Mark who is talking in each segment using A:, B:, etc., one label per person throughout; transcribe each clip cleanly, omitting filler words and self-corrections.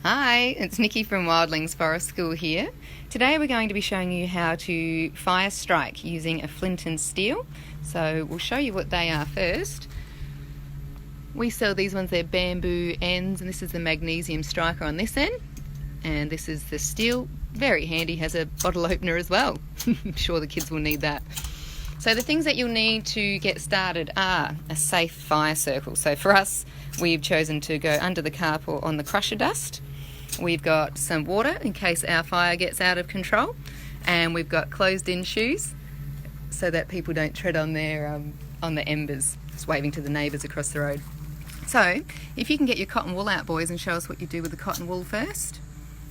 A: Hi, it's Nikki from Wildlings Forest School here. Today we're going to be showing you how to fire strike using a flint and steel. So we'll show you what they are first. We sell these ones, they're bamboo ends, and this is the magnesium striker on this end. And this is the steel, very handy, has a bottle opener as well. I'm sure the kids will need that. So the things that you'll need to get started are a safe fire circle. So for us, we've chosen to go under the carport on the crusher dust. We've got some water in case our fire gets out of control, and we've got closed-in shoes so that people don't tread on the embers, just waving to the neighbours across the road. So if you can get your cotton wool out, boys, and show us what you do with the cotton wool first.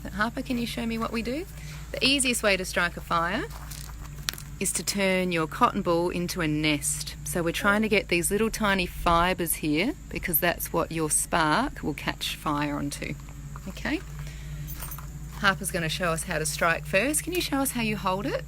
A: But Harper, can you show me what we do? The easiest way to strike a fire is to turn your cotton ball into a nest. So we're trying to get these little tiny fibres here because that's what your spark will catch fire onto. Okay? Harper's going to show us how to strike first. Can you show us how you hold it?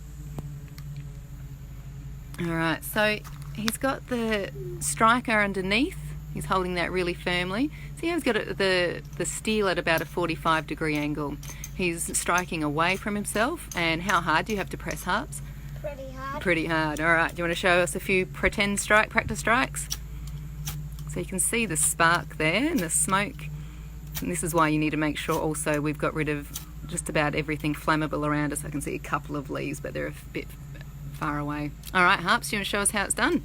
A: Alright, so he's got the striker underneath. He's holding that really firmly. See how he's got the steel at about a 45-degree angle. He's striking away from himself. And how hard do you have to press, Harps?
B: Pretty hard.
A: Pretty hard. Alright, do you want to show us a few practice strikes? So you can see the spark there and the smoke. And this is why you need to make sure also we've got rid of just about everything flammable around us. I can see a couple of leaves, but they're a bit far away. Alright, Harps, do you want to show us how it's done?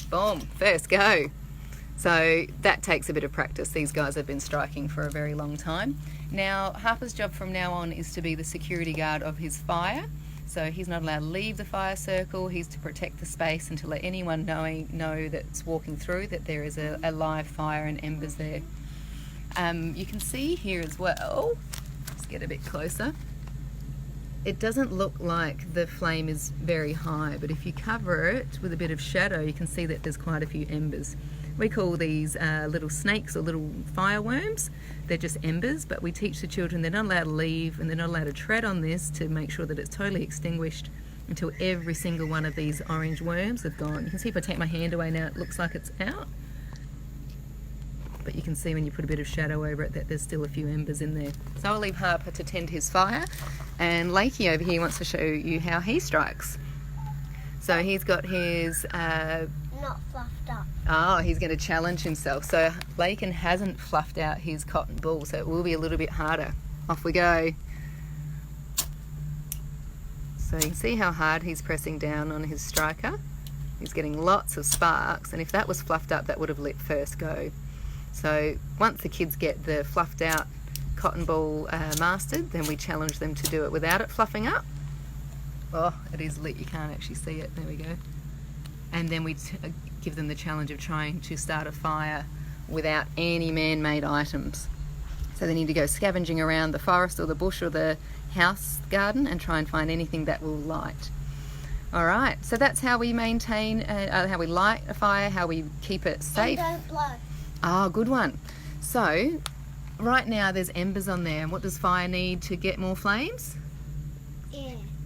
A: Boom, first go. So that takes a bit of practice. These guys have been striking for a very long time. Now, Harper's job from now on is to be the security guard of his fire. So he's not allowed to leave the fire circle. He's to protect the space and to let anyone know that's walking through that there is a live fire and embers there. You can see here as well, let's get a bit closer. It doesn't look like the flame is very high, but if you cover it with a bit of shadow, you can see that there's quite a few embers. We call these little snakes or little fireworms. They're just embers, but we teach the children they're not allowed to leave and they're not allowed to tread on this to make sure that it's totally extinguished until every single one of these orange worms have gone. You can see if I take my hand away now, it looks like it's out. But you can see when you put a bit of shadow over it that there's still a few embers in there. So I'll leave Harper to tend his fire, and Lakey over here wants to show you how he strikes. So he's got his...
B: Not fluffed up.
A: Oh, he's going to challenge himself. So Laken hasn't fluffed out his cotton ball, so it will be a little bit harder. Off we go. So you can see how hard he's pressing down on his striker. He's getting lots of sparks, and if that was fluffed up, that would have lit first go. So once the kids get the fluffed out cotton ball mastered, then we challenge them to do it without it fluffing up. Oh, it is lit, you can't actually see it. There we go. And then we give them the challenge of trying to start a fire without any man-made items. So they need to go scavenging around the forest or the bush or the house garden and try and find anything that will light. Alright, so that's how we maintain, how we light a fire, how we keep it safe.
B: And don't blow.
A: Ah, good one. So, right now there's embers on there, and what does fire need to get more flames?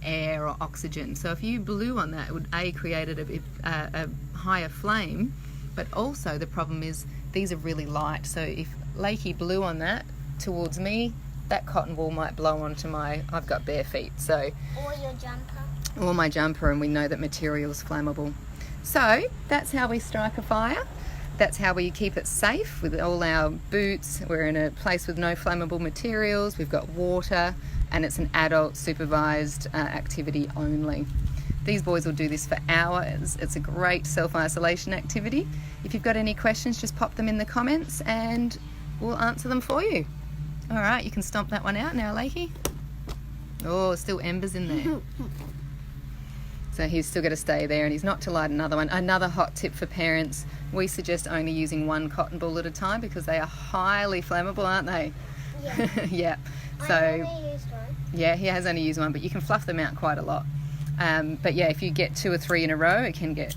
A: Air or oxygen. So if you blew on that, it would create a higher flame, but also the problem is these are really light. So if Lakey blew on that towards me, that cotton wool might blow onto I've got bare feet, so...
B: Or your jumper.
A: Or my jumper, and we know that material is flammable. So that's how we strike a fire. That's how we keep it safe with all our boots. We're in a place with no flammable materials. We've got water, and it's an adult supervised activity only. These boys will do this for hours. It's a great self-isolation activity. If you've got any questions, just pop them in the comments and we'll answer them for you. All right, you can stomp that one out now, Lakey. Oh, still embers in there. So he's still got to stay there, and he's not to light another one. Another hot tip for parents, we suggest only using one cotton ball at a time because they are highly flammable, aren't they?
B: Yeah.
A: Yeah. So,
B: I only used one.
A: Yeah, he has only used one, but you can fluff them out quite a lot. But yeah, if you get 2 or 3 in a row, it can get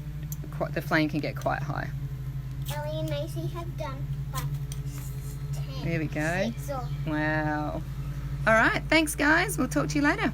A: the flame can get quite high.
B: Ellie and Macy have done like 10.
A: There we go.
B: 6 or...
A: Wow. All right, thanks guys. We'll talk to you later.